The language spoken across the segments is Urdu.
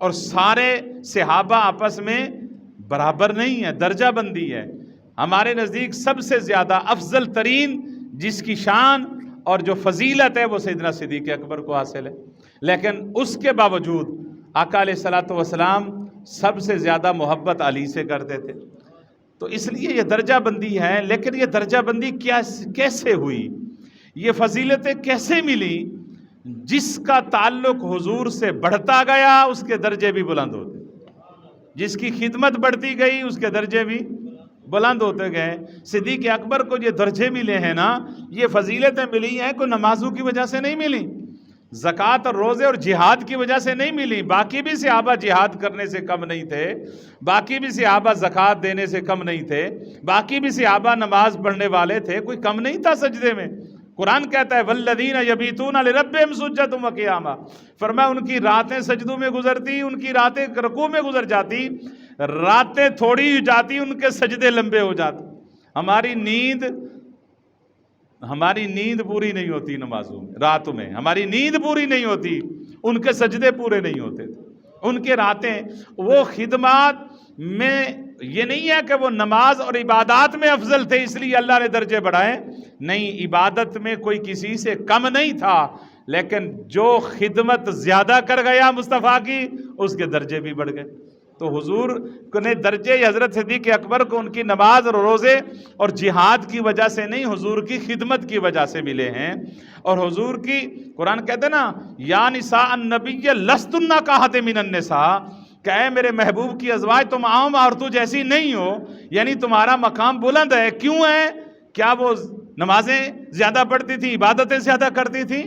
اور سارے صحابہ آپس میں برابر نہیں ہے، درجہ بندی ہے۔ ہمارے نزدیک سب سے زیادہ افضل ترین جس کی شان اور جو فضیلت ہے وہ سیدنا صدیق اکبر کو حاصل ہے، لیکن اس کے باوجود آقا علیہ الصلوۃ والسلام سب سے زیادہ محبت علی سے کرتے تھے۔ تو اس لیے یہ درجہ بندی ہے، لیکن یہ درجہ بندی کیسے ہوئی، یہ فضیلتیں کیسے ملی؟ جس کا تعلق حضور سے بڑھتا گیا اس کے درجے بھی بلند ہوتے، جس کی خدمت بڑھتی گئی اس کے درجے بھی بلند ہوتے گئے۔ صدیق اکبر کو یہ درجے ملے ہیں نا، یہ فضیلتیں ملی ہیں، کوئی نمازوں کی وجہ سے نہیں ملی، زکوٰۃ اور روزے اور جہاد کی وجہ سے نہیں ملی۔ باقی بھی صحابہ جہاد کرنے سے کم نہیں تھے، باقی بھی صحابہ زکوٰۃ دینے سے کم نہیں تھے، باقی بھی صحابہ نماز پڑھنے والے تھے، کوئی کم نہیں تھا سجدے میں۔ قرآن کہتا ہے والذین یبیتون لربہم سجدا وقیاما، فرمایا ان کی راتیں سجدوں میں گزرتی، ان کی راتیں رکوع میں گزر جاتی، راتیں تھوڑی ہو جاتی، ان کے سجدے لمبے ہو جاتے۔ ہماری نیند پوری نہیں ہوتی نمازوں میں، راتوں میں ہماری نیند پوری نہیں ہوتی، ان کے سجدے پورے نہیں ہوتے تھے، ان کے راتیں وہ خدمات میں یہ نہیں ہے کہ وہ نماز اور عبادات میں افضل تھے اس لیے اللہ نے درجے بڑھائے، نہیں، عبادت میں کوئی کسی سے کم نہیں تھا، لیکن جو خدمت زیادہ کر گیا مصطفیٰ کی اس کے درجے بھی بڑھ گئے۔ تو حضور نے درجے حضرت صدیق اکبر کو ان کی نماز اور روزے اور جہاد کی وجہ سے نہیں، حضور کی خدمت کی وجہ سے ملے ہیں۔ اور حضور کی قرآن کہتے ہیں نا یا نساء النبی لستن کاحد من النساء، کہ اے میرے محبوب کی ازواج تم عام عورتوں جیسی نہیں ہو، یعنی تمہارا مقام بلند ہے۔ کیوں ہے؟ کیا وہ نمازیں زیادہ پڑھتی تھی، عبادتیں زیادہ کرتی تھی؟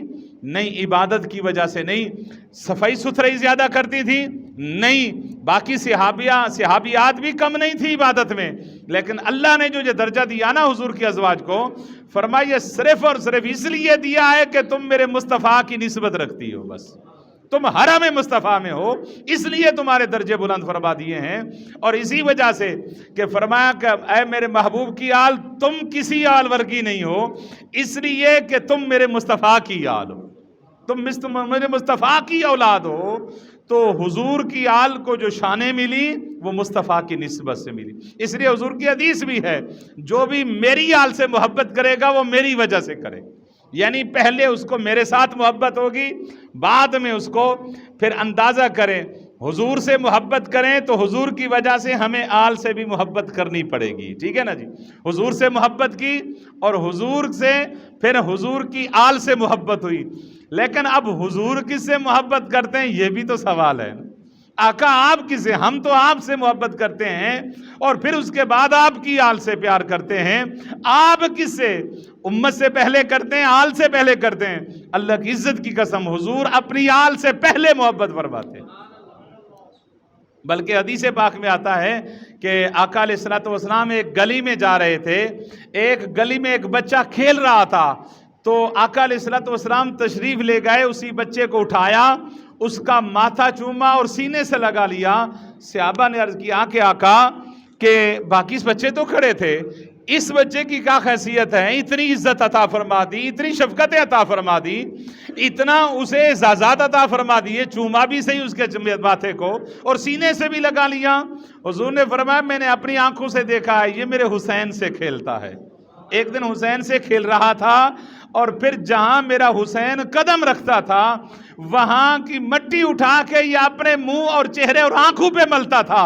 نہیں، عبادت کی وجہ سے نہیں۔ صفائی ستھرائی زیادہ کرتی تھی؟ نہیں۔ باقی صحابیات بھی کم نہیں تھی عبادت میں، لیکن اللہ نے جو درجہ دیا نا حضور کی ازواج کو، فرمایا صرف اور صرف اس لیے دیا ہے کہ تم میرے مصطفیٰ کی نسبت رکھتی ہو، بس تم حرم مصطفیٰ میں ہو، اس لیے تمہارے درجے بلند فرما دیے ہیں۔ اور اسی وجہ سے کہ فرمایا کہ اے میرے محبوب کی آل تم کسی آل ورگی نہیں ہو، اس لیے کہ تم میرے مصطفیٰ کی آل ہو، تم میرے مصطفیٰ کی اولاد ہو۔ تو حضور کی آل کو جو شانیں ملی وہ مصطفیٰ کی نسبت سے ملی۔ اس لیے حضور کی حدیث بھی ہے جو بھی میری آل سے محبت کرے گا وہ میری وجہ سے کرے، یعنی پہلے اس کو میرے ساتھ محبت ہوگی، بعد میں اس کو پھر اندازہ کریں حضور سے محبت کریں تو حضور کی وجہ سے ہمیں آل سے بھی محبت کرنی پڑے گی، ٹھیک ہے نا جی۔ حضور سے محبت کی اور حضور سے پھر حضور کی آل سے محبت ہوئی، لیکن اب حضور کس سے محبت کرتے ہیں یہ بھی تو سوال ہے۔ آقا آپ کس سے؟ ہم تو آپ سے محبت کرتے ہیں اور پھر اس کے بعد آپ کی آل سے پیار کرتے ہیں۔ آپ کس سے؟ امت سے پہلے کرتے ہیں، آل سے پہلے کرتے ہیں۔ اللہ کی عزت کی قسم حضور اپنی آل سے پہلے محبت فرماتے ہیں۔ بلکہ حدیث پاک میں آتا ہے کہ آقا علیہ الصلوۃ والسلام ایک گلی میں جا رہے تھے، ایک گلی میں ایک بچہ کھیل رہا تھا، تو آقا علیہ الصلوۃ والسلام تشریف لے گئے، اسی بچے کو اٹھایا، اس کا ماتھا چوما اور سینے سے لگا لیا۔ صحابہ نے عرض کیا کہ آقا کہ باقی بچے تو کھڑے تھے، اس بچے کی کیا خیثیت ہے؟ اتنی عزت عطا فرما دی، اتنی شفقت عطا فرما دی، اتنا اسے اعزازات عطا فرما دیے، چوما بھی صحیح اس کے ماتھے کو اور سینے سے بھی لگا لیا۔ حضور نے فرمایا میں نے اپنی آنکھوں سے دیکھا ہے، یہ میرے حسین سے کھیلتا ہے۔ ایک دن حسین سے کھیل رہا تھا اور پھر جہاں میرا حسین قدم رکھتا تھا وہاں کی مٹی اٹھا کے یہ اپنے منہ اور چہرے اور آنکھوں پہ ملتا تھا،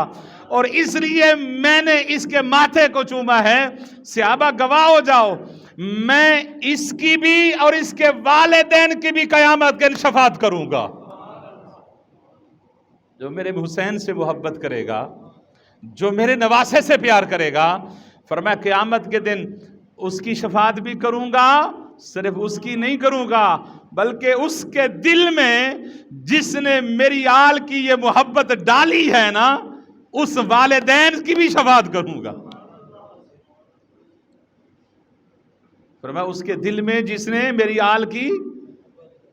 اور اس لیے میں نے اس کے ماتھے کو چوما ہے۔ صحابہ گواہ ہو جاؤ، میں اس کی بھی اور اس کے والدین کی بھی قیامت کے شفاعت کروں گا۔ جو میرے حسین سے محبت کرے گا، جو میرے نواسے سے پیار کرے گا، فرمایا قیامت کے دن اس کی شفاعت بھی کروں گا، صرف اس کی نہیں کروں گا بلکہ اس کے دل میں جس نے میری آل کی یہ محبت ڈالی ہے نا، اس والدین کی بھی شفاعت کروں گا۔ فرمایا اس کے دل میں جس نے میری آل کی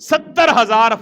70,000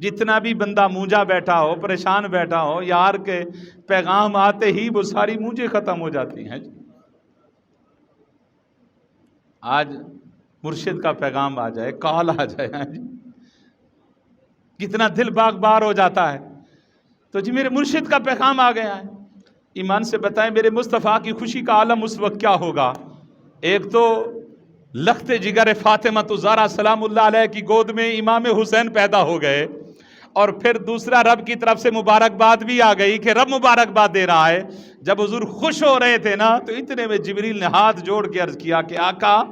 جتنا بھی بندہ مونجا بیٹھا ہو، پریشان بیٹھا ہو، یار کے پیغام آتے ہی وہ ساری مونجے ختم ہو جاتی ہیں۔ آج مرشد کا پیغام آ جائے، کال آ جائے، کتنا دل باغ بار ہو جاتا ہے۔ تو جی میرے مرشد کا پیغام آ گیا ہے، ایمان سے بتائیں میرے مصطفیٰ کی خوشی کا عالم اس وقت کیا ہوگا؟ ایک تو لخت جگر فاطمہ الزہرا سلام اللہ علیہ کی گود میں امام حسین پیدا ہو گئے، اور پھر دوسرا رب کی طرف سے مبارکباد بھی آ گئی کہ رب مبارکباد دے رہا ہے۔ جب حضور خوش ہو رہے تھے نا تو اتنے میں جبریل نے ہاتھ جوڑ کے عرض کیا کہ آقا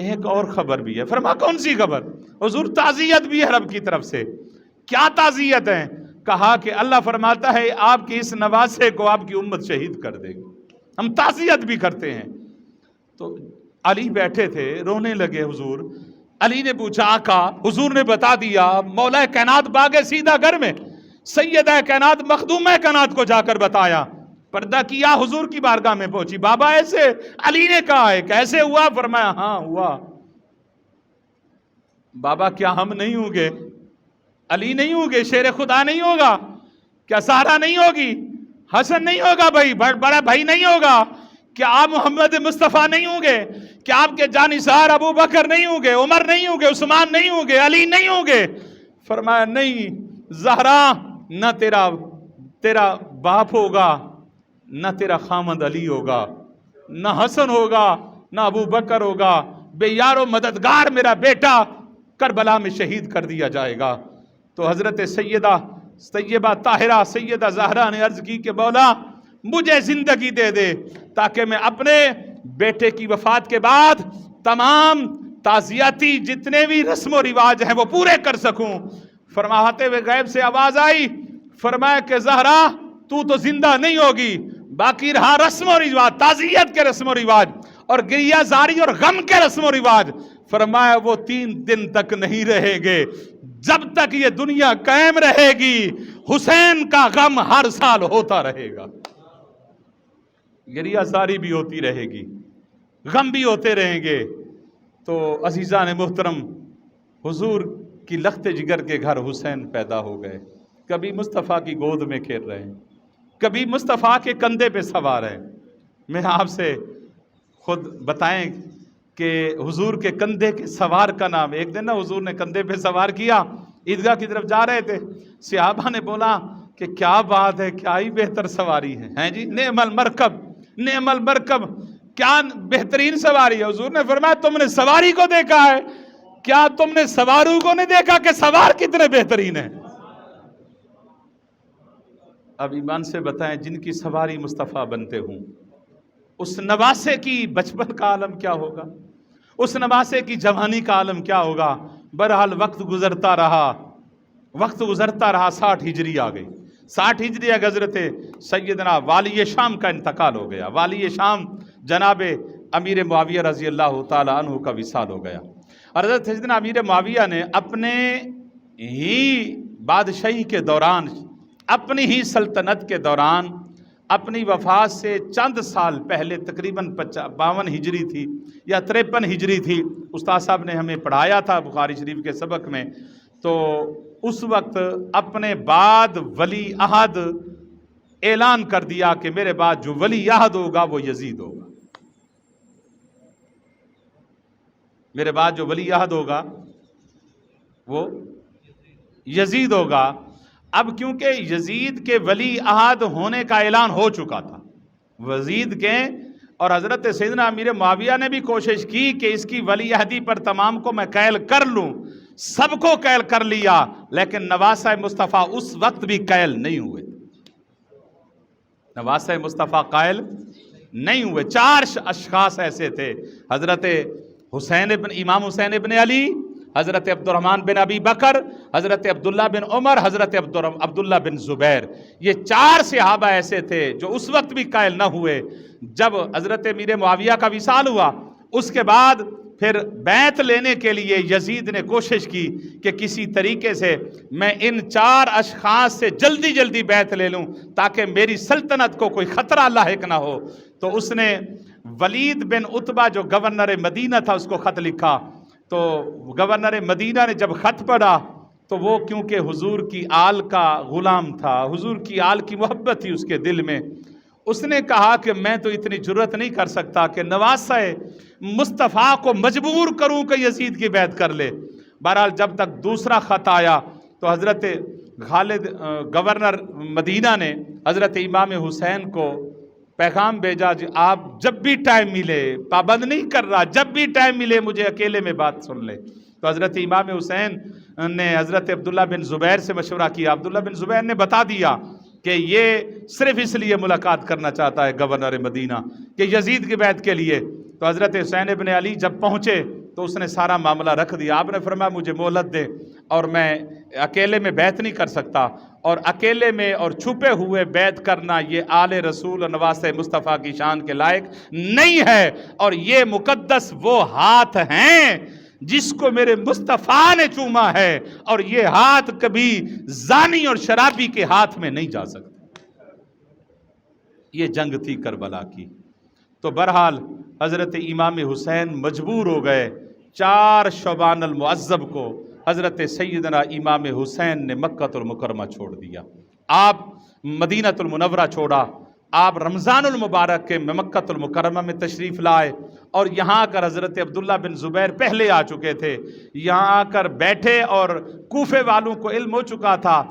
ایک اور خبر بھی ہے۔ فرما کون سی خبر؟ حضور تعزیت بھی ہے رب کی طرف سے۔ کیا تعزیت ہے؟ کہا کہ اللہ فرماتا ہے آپ کی اس نواسے کو آپ کی امت شہید کر دے گی، ہم تعزیت بھی کرتے ہیں۔ تو علی بیٹھے تھے، رونے لگے حضور۔ علی نے پوچھا آقا، حضور نے بتا دیا، مولا کائنات باغ سیدھا گھر میں سیدہ کائنات مخدومہ کائنات کو جا کر بتایا، پردہ کیا، حضور کی بارگاہ میں پہنچی، بابا ایسے؟ علی نے کہا ہے کیسے ہوا؟ فرمایا ہاں ہوا۔ بابا کیا ہم نہیں ہوں گے؟ علی نہیں ہوں گے؟ شیر خدا نہیں ہوگا؟ کیا سہرا نہیں ہوگی؟ حسن نہیں ہوگا؟ بھائی بڑا بھائی نہیں ہوگا؟ کیا آپ محمد مصطفیٰ نہیں ہوں گے؟ کیا آپ کے جانثار ابو بکر نہیں ہوں گے؟ عمر نہیں ہوں گے؟ عثمان نہیں ہوں گے؟ علی نہیں ہوں گے؟ فرمایا نہیں زہرا، نہ تیرا باپ ہوگا، نہ تیرا خامد علی ہوگا، نہ حسن ہوگا، نہ ابو بکر ہوگا، بے یار و مددگار میرا بیٹا کربلا میں شہید کر دیا جائے گا۔ تو حضرت سیدہ طیبہ طاہرہ سیدہ زہرا نے عرض کی کہ مولا مجھے زندگی دے دے تاکہ میں اپنے بیٹے کی وفات کے بعد تمام تعزیتی جتنے بھی رسم و رواج ہیں وہ پورے کر سکوں۔ فرماتے ہوئے غیب سے آواز آئی، فرمایا کہ زہرا تو زندہ نہیں ہوگی، باقی رہا رسم و رواج، تعزیت کے رسم و رواج اور گریہ زاری اور غم کے رسم و رواج۔ فرمایا وہ 3 دن تک نہیں رہے گے، جب تک یہ دنیا قائم رہے گی حسین کا غم ہر سال ہوتا رہے گا، گریہ زاری بھی ہوتی رہے گی، غم بھی ہوتے رہیں گے۔ تو عزیزان محترم، حضور کی لخت جگر کے گھر حسین پیدا ہو گئے، کبھی مصطفیٰ کی گود میں کھیل رہے ہیں، کبھی مصطفیٰ کے کندھے پہ سوار ہیں۔ میں آپ سے خود بتائیں کہ حضور کے کندھے کے سوار کا نام، ایک دن نا حضور نے کندھے پہ سوار کیا، عیدگاہ کی طرف جا رہے تھے، صحابہ نے بولا کہ کیا بات ہے، کیا ہی بہتر سواری ہے جی، نعم المرکب، نعم المرکب، کیا بہترین سواری ہے۔ حضور نے فرمایا تم نے سواری کو دیکھا ہے، کیا تم نے سواروں کو نہیں دیکھا کہ سوار کتنے بہترین ہیں؟ اب ایمان سے بتائیں جن کی سواری مصطفیٰ بنتے ہوں، اس نواسے کی بچپن کا عالم کیا ہوگا، اس نواسے کی جوانی کا عالم کیا ہوگا۔ بہرحال وقت گزرتا رہا، 60 ہجری آ گئی، 60 ہجری حضرت سیدنا والی شام کا انتقال ہو گیا، والی شام جناب امیر معاویہ رضی اللہ تعالیٰ عنہ کا وصال ہو گیا، اور حضرت سیدنا امیر معاویہ نے اپنے ہی بادشاہی کے دوران، اپنی ہی سلطنت کے دوران، اپنی وفات سے چند سال پہلے تقریباً 52 ہجری تھی یا 53 ہجری تھی، استاد صاحب نے ہمیں پڑھایا تھا بخاری شریف کے سبق میں، تو اس وقت اپنے بعد ولی عہد اعلان کر دیا کہ میرے بعد جو ولی عہد ہوگا وہ یزید ہوگا، میرے بعد جو ولی عہد ہوگا وہ یزید ہوگا۔ اب کیونکہ یزید کے ولی عہد ہونے کا اعلان ہو چکا تھا یزید کے، اور حضرت سیدنا امیر معاویہ نے بھی کوشش کی کہ اس کی ولی عہدی پر تمام کو میں قائل کر لوں، سب کو قائل کر لیا، لیکن نواسہ مصطفیٰ اس وقت بھی قائل نہیں ہوئے، نواسہ مصطفیٰ قائل نہیں ہوئے۔ 4 اشخاص ایسے تھے، حضرت امام حسین ابن علی، حضرت عبد الرحمن بن ابی بکر، حضرت عبداللہ بن عمر، حضرت عبداللہ بن زبیر، یہ 4 صحابہ ایسے تھے جو اس وقت بھی قائل نہ ہوئے۔ جب حضرت امیر معاویہ کا وصال ہوا، اس کے بعد پھر بیعت لینے کے لیے یزید نے کوشش کی کہ کسی طریقے سے میں ان 4 اشخاص سے جلدی جلدی بیعت لے لوں تاکہ میری سلطنت کو کوئی خطرہ لاحق نہ ہو۔ تو اس نے ولید بن عتبہ جو گورنر مدینہ تھا اس کو خط لکھا، تو گورنر مدینہ نے جب خط پڑھا تو وہ کیونکہ حضور کی آل کا غلام تھا، حضور کی آل کی محبت تھی اس کے دل میں، اس نے کہا کہ میں تو اتنی جرت نہیں کر سکتا کہ نواسہ مصطفیٰ کو مجبور کروں کہ یزید کی بیعت کر لے۔ بہرحال جب تک دوسرا خط آیا تو حضرت خالد گورنر مدینہ نے حضرت امام حسین کو پیغام بھیجا، جی آپ جب بھی ٹائم ملے، پابند نہیں کر رہا، جب بھی ٹائم ملے مجھے اکیلے میں بات سن لے۔ تو حضرت امام حسین نے حضرت عبداللہ بن زبیر سے مشورہ کیا، عبداللہ بن زبیر نے بتا دیا کہ یہ صرف اس لیے ملاقات کرنا چاہتا ہے گورنر مدینہ کہ یزید کی بیعت کے لیے۔ تو حضرت حسین ابن علی جب پہنچے تو اس نے سارا معاملہ رکھ دیا۔ آپ نے فرمایا مجھے مہلت دے، اور میں اکیلے میں بیعت نہیں کر سکتا، اور اکیلے میں اور چھپے ہوئے بیعت کرنا یہ آل رسول اور نواسہ مصطفیٰ کی شان کے لائق نہیں ہے، اور یہ مقدس وہ ہاتھ ہیں جس کو میرے مصطفیٰ نے چوما ہے، اور یہ ہاتھ کبھی زانی اور شرابی کے ہاتھ میں نہیں جا سکتا۔ یہ جنگ تھی کربلا کی۔ تو بہرحال حضرت امام حسین مجبور ہو گئے، 4 شعبان المعظم کو حضرت سیدنا امام حسین نے مکہ المکرمہ چھوڑ دیا، آپ مدینہ المنورہ چھوڑا، آپ رمضان المبارک کے مکہ المکرمہ میں تشریف لائے، اور یہاں کر حضرت عبداللہ بن زبیر پہلے آ چکے تھے، یہاں آ کر بیٹھے، اور کوفے والوں کو علم ہو چکا تھا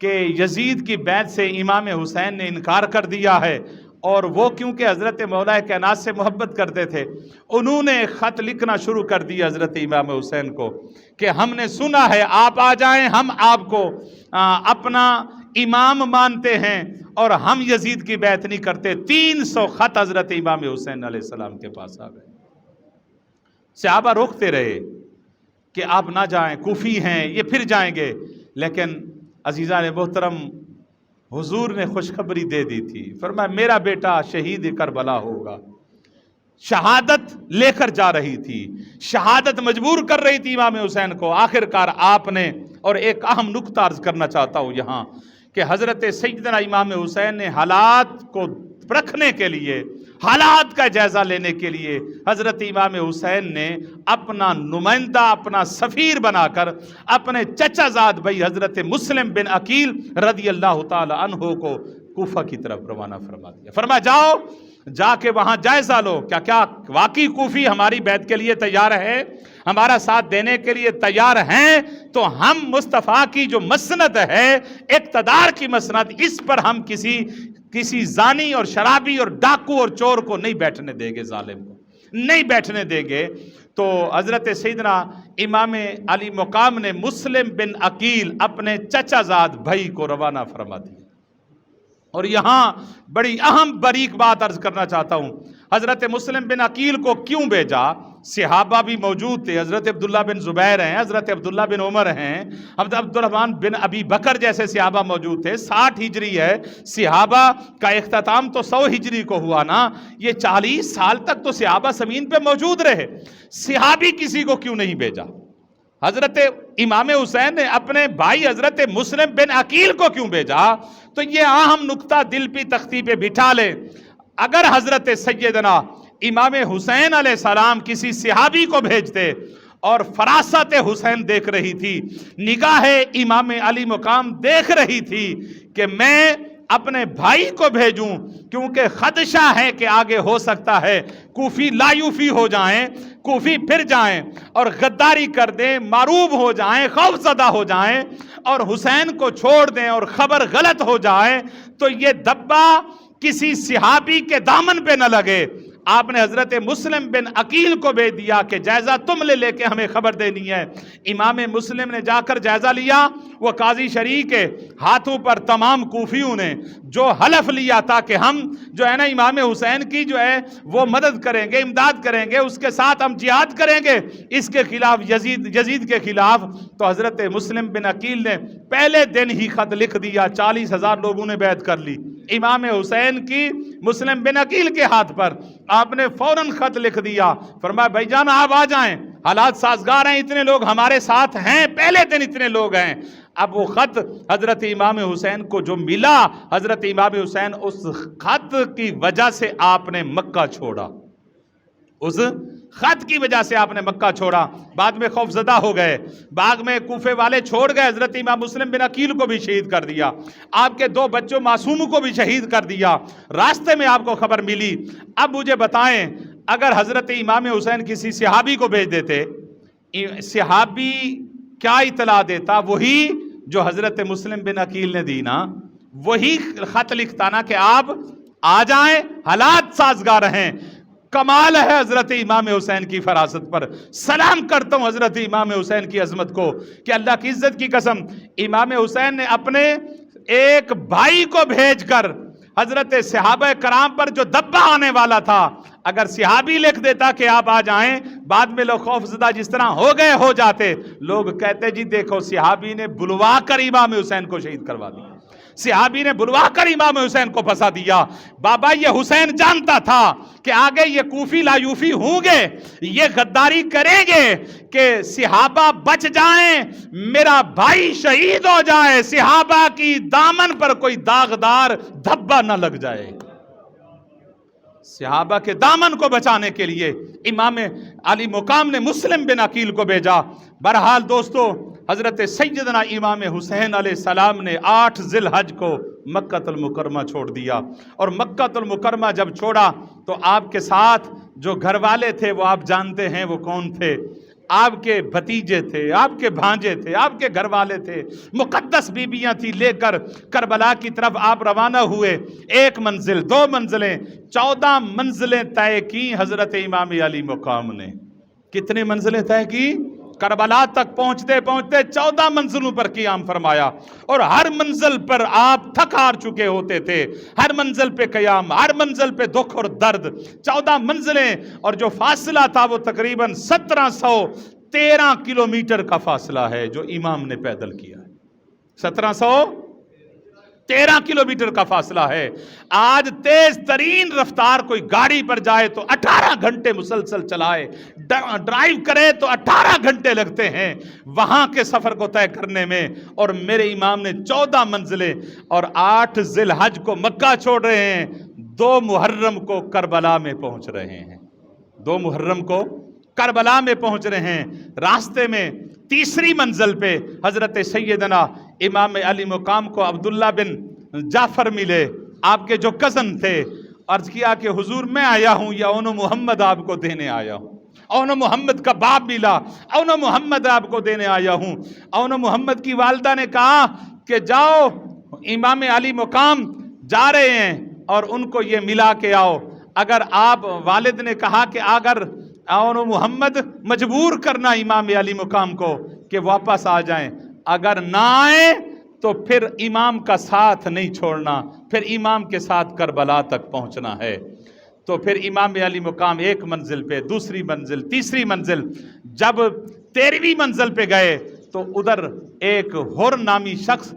کہ یزید کی بیعت سے امام حسین نے انکار کر دیا ہے، اور وہ کیونکہ حضرت مولا کائنات سے محبت کرتے تھے، انہوں نے خط لکھنا شروع کر دیا حضرت امام حسین کو کہ ہم نے سنا ہے آپ آ جائیں، ہم آپ کو اپنا امام مانتے ہیں اور ہم یزید کی بیعت نہیں کرتے۔ 300 خط حضرت امام حسین علیہ السلام کے پاس آ گئے۔ صحابہ روکتے رہے کہ آپ نہ جائیں، کوفی ہیں، یہ پھر جائیں گے، لیکن عزیزان محترم حضور نے خوشخبری دے دی تھی، فرمایا میرا بیٹا شہید کربلا ہوگا۔ شہادت لے کر جا رہی تھی، شہادت مجبور کر رہی تھی امام حسین کو۔ آخر کار آپ نے، اور ایک اہم نکتہ عرض کرنا چاہتا ہوں یہاں، کہ حضرت سیدنا امام حسین نے حالات کو پرکھنے کے لیے، حالات کا جائزہ لینے کے لیے، حضرت امام حسین نے اپنا نمائندہ، اپنا سفیر بنا کر اپنے چچا زاد بھائی حضرت مسلم بن عقیل رضی اللہ تعالی عنہ کو کوفہ کی طرف روانہ فرما دیا۔ فرمایا جاؤ، جا کے وہاں جائزہ لو، کیا واقعی کوفی ہماری بیعت کے لیے تیار ہے، ہمارا ساتھ دینے کے لیے تیار ہیں؟ تو ہم مصطفیٰ کی جو مسند ہے، اقتدار کی مسند، اس پر ہم کسی زانی اور شرابی اور ڈاکو اور چور کو نہیں بیٹھنے دیں گے، ظالم کو نہیں بیٹھنے دیں گے۔ تو حضرت سیدنا امام علی مقام نے مسلم بن عقیل اپنے چچا زاد بھائی کو روانہ فرما دیا۔ اور یہاں بڑی اہم باریک بات عرض کرنا چاہتا ہوں، حضرت مسلم بن عقیل کو کیوں بھیجا؟ صحابہ بھی موجود تھے، حضرت عبداللہ بن زبیر ہیں، حضرت عبداللہ بن عمر ہیں، عبد الرحمن بن ابی بکر جیسے صحابہ موجود تھے۔ 60 ہجری ہے، صحابہ کا اختتام تو 100 ہجری کو ہوا نا، یہ 40 سال تک تو صحابہ زمین پہ موجود رہے، صحابی کسی کو کیوں نہیں بھیجا؟ حضرت امام حسین نے اپنے بھائی حضرت مسلم بن عقیل کو کیوں بھیجا؟ تو یہ اہم نکتہ دل پہ تختی پہ بٹھا لے، اگر حضرت سیدنا امام حسین علیہ السلام کسی صحابی کو بھیجتے، اور فراست حسین دیکھ رہی تھی، نگاہ امام علی مقام دیکھ رہی تھی کہ میں اپنے بھائی کو بھیجوں، کیونکہ خدشہ ہے کہ آگے ہو سکتا ہے کوفی لایوفی ہو جائیں، کوفی پھر جائیں اور غداری کر دیں، معروب ہو جائیں، خوف زدہ ہو جائیں، اور حسین کو چھوڑ دیں اور خبر غلط ہو جائے، تو یہ دبا کسی صحابی کے دامن پہ نہ لگے۔ آپ نے حضرت مسلم بن عقیل کو بھیج دیا کہ جائزہ تم لے کے ہمیں خبر دینی ہے۔ امام مسلم نے جا کر جائزہ لیا، وہ قاضی شریع کے ہاتھوں پر تمام کوفیوں نے جو حلف لیا تھا کہ ہم جو ہے نا امام حسین کی جو ہے وہ مدد کریں گے، امداد کریں گے، اس کے ساتھ ہم جہاد کریں گے اس کے خلاف، یزید کے خلاف، تو حضرت مسلم بن عقیل نے پہلے دن ہی خط لکھ دیا، 40,000 لوگوں نے بیعت کر لی امام حسین کی مسلم بن عقیل کے ہاتھ پر۔ آپ نے فوراً خط لکھ دیا، فرمایا بھائی جان آپ آ جائیں، حالات سازگار ہیں، اتنے لوگ ہمارے ساتھ ہیں، پہلے دن اتنے لوگ ہیں۔ اب وہ خط حضرت امام حسین کو جو ملا، حضرت امام حسین اس خط کی وجہ سے آپ نے مکہ چھوڑا، اس خط کی وجہ سے آپ نے مکہ چھوڑا، بعد میں خوفزدہ ہو گئے، بعد میں کوفے والے چھوڑ گئے، حضرت امام مسلم بن عقیل کو بھی شہید کر دیا، آپ کے 2 بچوں معصوم کو بھی شہید کر دیا، راستے میں آپ کو خبر ملی۔ اب مجھے بتائیں، اگر حضرت امام حسین کسی صحابی کو بھیج دیتے، صحابی کیا اطلاع دیتا؟ وہی جو حضرت مسلم بن عقیل نے دی نا، وہی خط لکھتا نا کہ آپ آ جائیں، حالات سازگار ہیں۔ کمال ہے حضرت امام حسین کی فراست پر، سلام کرتا ہوں حضرت امام حسین کی عظمت کو کہ اللہ کی عزت کی قسم، امام حسین نے اپنے ایک بھائی کو بھیج کر حضرت صحابہ کرام پر جو دبا آنے والا تھا، اگر صحابی لکھ دیتا کہ آپ آ جائیں، بعد میں لوگ خوف زدہ جس طرح ہو گئے ہو جاتے، لوگ کہتے جی دیکھو صحابی نے بلوا کر امام حسین کو شہید کروا دیا، صحابی نے بلوا کر امام حسین کو پھنسا دیا۔ بابا یہ حسین جانتا تھا کہ آگے یہ کوفی لایوفی ہوں گے، یہ غداری کریں گے کہ صحابہ بچ جائیں، میرا بھائی شہید ہو جائے، صحابہ کی دامن پر کوئی داغدار دھبا نہ لگ جائے۔ صحابہ کے دامن کو بچانے کے لیے امام علی مقام نے مسلم بن عقیل کو بھیجا۔ بہرحال دوستو، حضرت سیدنا امام حسین علیہ السلام نے 8 ذی الحج کو مکہ المکرمہ چھوڑ دیا، اور مکہ المکرمہ جب چھوڑا تو آپ کے ساتھ جو گھر والے تھے وہ آپ جانتے ہیں وہ کون تھے، آپ کے بھتیجے تھے، آپ کے بھانجے تھے، آپ کے گھر والے تھے، مقدس بیبیاں تھی، لے کر کربلا کی طرف آپ روانہ ہوئے۔ 1 منزل 2 منزلیں 14 منزلیں طے کی حضرت امام علی مقام نے۔ کتنے منزلیں طے کی؟ کربلا تک پہنچتے پہنچتے 14 منزلوں پر قیام فرمایا، اور ہر منزل پر آپ تھک ہار چکے ہوتے تھے، ہر منزل پہ قیام، ہر منزل پہ دکھ اور درد، 14 منزلیں، اور جو فاصلہ تھا وہ تقریباً 1713 کلومیٹر کا فاصلہ ہے جو امام نے پیدل کیا ہے۔ 1713 کلومیٹر کا فاصلہ ہے۔ آج تیز ترین رفتار کوئی گاڑی پر جائے تو 18 گھنٹے مسلسل چلائے، ڈرائیو کرے تو 18 گھنٹے لگتے ہیں وہاں کے سفر کو طے کرنے میں، اور میرے امام نے 14 منزلیں اور 8 ذی الحج کو مکہ چھوڑ رہے ہیں، 2 محرم کو کربلا میں پہنچ رہے ہیں، 2 محرم کو کربلا میں پہنچ رہے ہیں۔ راستے میں تیسری منزل پہ حضرت سیدنا امام علی مقام کو عبداللہ بن جعفر ملے، آپ کے جو کزن تھے، عرض کیا کہ حضور میں آیا ہوں، یا اونو محمد آپ کو دینے آیا ہوں۔ اونو محمد کا باپ ملا، اونو محمد آپ کو دینے آیا ہوں۔ اونو محمد کی والدہ نے کہا کہ جاؤ، امام علی مقام جا رہے ہیں اور ان کو یہ ملا کے آؤ۔ اگر آپ، والد نے کہا کہ اگر اونو محمد مجبور کرنا امام علی مقام کو کہ واپس آ جائیں، اگر نہ آئیں تو پھر امام کا ساتھ نہیں چھوڑنا، پھر امام کے ساتھ کربلا تک پہنچنا ہے۔ تو پھر امام علی مقام 1 منزل پہ، دوسری منزل، تیسری منزل، جب 13ویں منزل پہ گئے تو ادھر ایک حر نامی شخص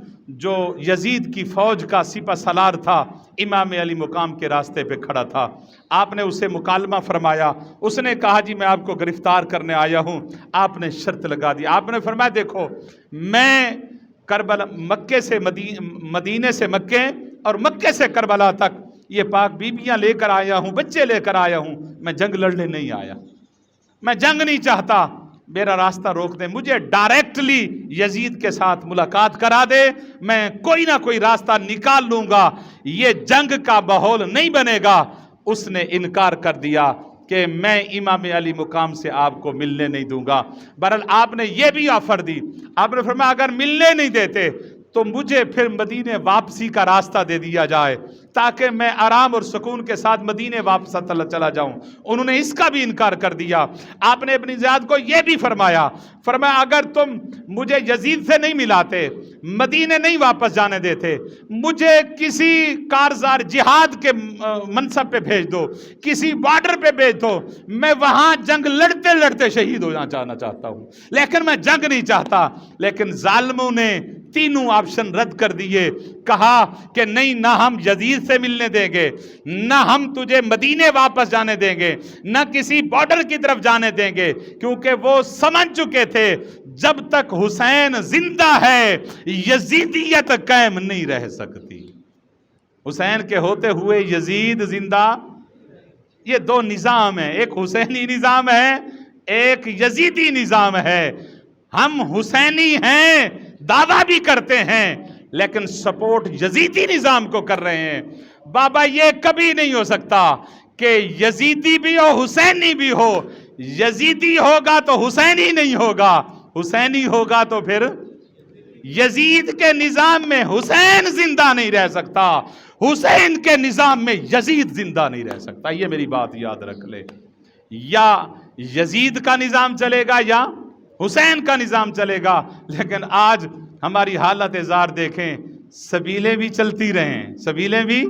جو یزید کی فوج کا سپہ سالار تھا، امام علی مقام کے راستے پہ کھڑا تھا۔ آپ نے اسے مکالمہ فرمایا، اس نے کہا جی میں آپ کو گرفتار کرنے آیا ہوں۔ آپ نے شرط لگا دی، آپ نے فرمایا دیکھو میں کربلا، مکے سے مدینے سے مکے اور مکے سے کربلا تک یہ پاک بیبیاں لے کر آیا ہوں، بچے لے کر آیا ہوں، میں جنگ لڑنے نہیں آیا، میں جنگ نہیں چاہتا، میرا راستہ روک دیں، مجھے ڈائریکٹلی یزید کے ساتھ ملاقات کرا دے، میں کوئی نہ کوئی راستہ نکال لوں گا، یہ جنگ کا ماحول نہیں بنے گا۔ اس نے انکار کر دیا کہ میں امام علی مقام سے آپ کو ملنے نہیں دوں گا۔ بہرحال آپ نے یہ بھی آفر دی، آپ نے فرمایا اگر ملنے نہیں دیتے تو مجھے پھر مدینے واپسی کا راستہ دے دیا جائے تاکہ میں آرام اور سکون کے ساتھ مدینے واپس چلا جاؤں۔ انہوں نے اس کا بھی انکار کر دیا۔ آپ نے ابن زیاد کو یہ بھی فرمایا اگر تم مجھے یزید سے نہیں ملاتے، مدینے نہیں واپس جانے دیتے، مجھے کسی کارزار جہاد کے منصب پہ بھیج دو، کسی بارڈر پہ بھیج دو، میں وہاں جنگ لڑتے لڑتے شہید ہو جانا چاہتا ہوں، لیکن میں جنگ نہیں چاہتا۔ لیکن ظالموں نے تینوں آپشن رد کر دیے، کہا کہ نہیں، نہ ہم یزید سے ملنے دیں گے، نہ ہم تجھے مدینے واپس جانے دیں گے، نہ کسی بارڈر کی طرف جانے دیں گے، کیونکہ وہ سمجھ چکے تھے جب تک حسین زندہ ہے یزیدیت قائم نہیں رہ سکتی۔ حسین کے ہوتے ہوئے یزید زندہ، یہ دو نظام ہیں، ایک حسینی نظام ہے، ایک یزیدی نظام ہے۔ ہم حسینی ہیں، دعویٰ بھی کرتے ہیں، لیکن سپورٹ یزیدی نظام کو کر رہے ہیں۔ بابا یہ کبھی نہیں ہو سکتا کہ یزیدی بھی ہو حسینی بھی ہو۔ یزیدی ہوگا تو حسینی نہیں ہوگا، حسینی ہوگا تو پھر یزید کے نظام میں حسین زندہ نہیں رہ سکتا، حسین کے نظام میں یزید زندہ نہیں رہ سکتا۔ یہ میری بات یاد رکھ لے، یا یزید کا نظام چلے گا یا حسین کا نظام چلے گا۔ لیکن آج ہماری حالت زار دیکھیں، سبیلیں بھی چلتی رہیں، سبیلیں بھی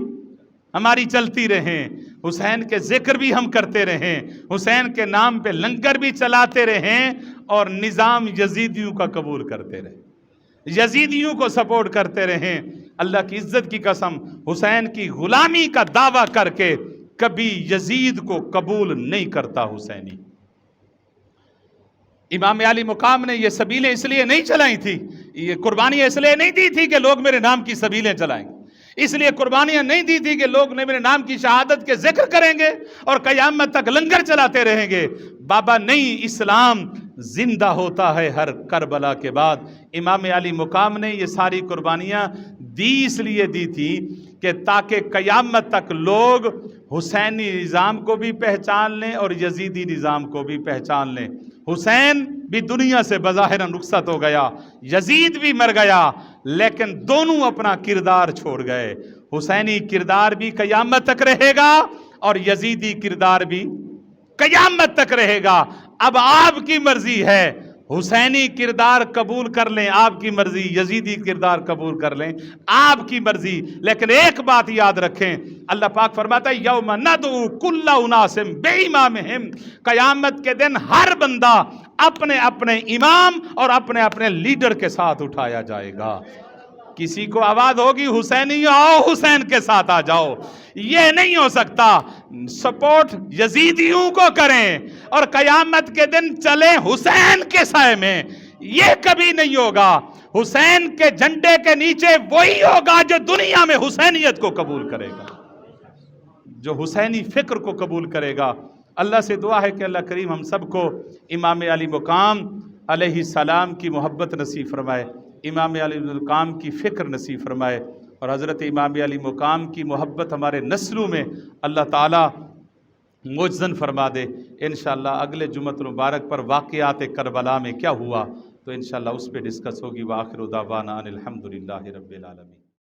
ہماری چلتی رہیں، حسین کے ذکر بھی ہم کرتے رہیں، حسین کے نام پہ لنگر بھی چلاتے رہیں، اور نظام یزیدیوں کا قبول کرتے رہیں، یزیدیوں کو سپورٹ کرتے رہیں۔ اللہ کی عزت کی قسم، حسین کی غلامی کا دعویٰ کر کے کبھی یزید کو قبول نہیں کرتا حسینی۔ امام علی مقام نے یہ سبیلیں اس لیے نہیں چلائی تھی، یہ قربانیاں اس لیے نہیں دی تھی کہ لوگ میرے نام کی سبیلیں چلائیں، اس لیے قربانیاں نہیں دی تھی کہ لوگ میرے نام کی شہادت کے ذکر کریں گے اور قیامت تک لنگر چلاتے رہیں گے۔ بابا نہیں، اسلام زندہ ہوتا ہے ہر کربلا کے بعد۔ امام علی مقام نے یہ ساری قربانیاں دی اس لیے دی تھی کہ تاکہ قیامت تک لوگ حسینی نظام کو بھی پہچان لیں اور یزیدی نظام کو بھی پہچان لیں۔ حسین بھی دنیا سے بظاہر رخصت ہو گیا، یزید بھی مر گیا، لیکن دونوں اپنا کردار چھوڑ گئے۔ حسینی کردار بھی قیامت تک رہے گا اور یزیدی کردار بھی قیامت تک رہے گا۔ اب آپ کی مرضی ہے، حسینی کردار قبول کر لیں، آپ کی مرضی یزیدی کردار قبول کر لیں، آپ کی مرضی۔ لیکن ایک بات یاد رکھیں، اللہ پاک فرماتا ہے یوم ندعو کل اناس بامامہم، قیامت کے دن ہر بندہ اپنے اپنے امام اور اپنے اپنے لیڈر کے ساتھ اٹھایا جائے گا۔ کسی کو آواز ہوگی حسینی آؤ حسین کے ساتھ آ جاؤ، یہ نہیں ہو سکتا۔ سپورٹ یزیدیوں کو کریں اور قیامت کے دن چلیں حسین کے سائے میں، یہ کبھی نہیں ہوگا۔ حسین کے جھنڈے کے نیچے وہی ہوگا جو دنیا میں حسینیت کو قبول کرے گا، جو حسینی فکر کو قبول کرے گا۔ اللہ سے دعا ہے کہ اللہ کریم ہم سب کو امام علی مقام علیہ السلام کی محبت نصیب فرمائے، امام علی مقام کی فکر نصیب فرمائے، اور حضرت امام علی مقام کی محبت ہمارے نسلوں میں اللہ تعالیٰ مجزن فرما دے۔ انشاءاللہ اگلے جمعۃ المبارک پر واقعات کربلا میں کیا ہوا تو انشاءاللہ اس پہ ڈسکس ہوگی۔ وآخر دعوانا ان الحمدللہ رب العالمین۔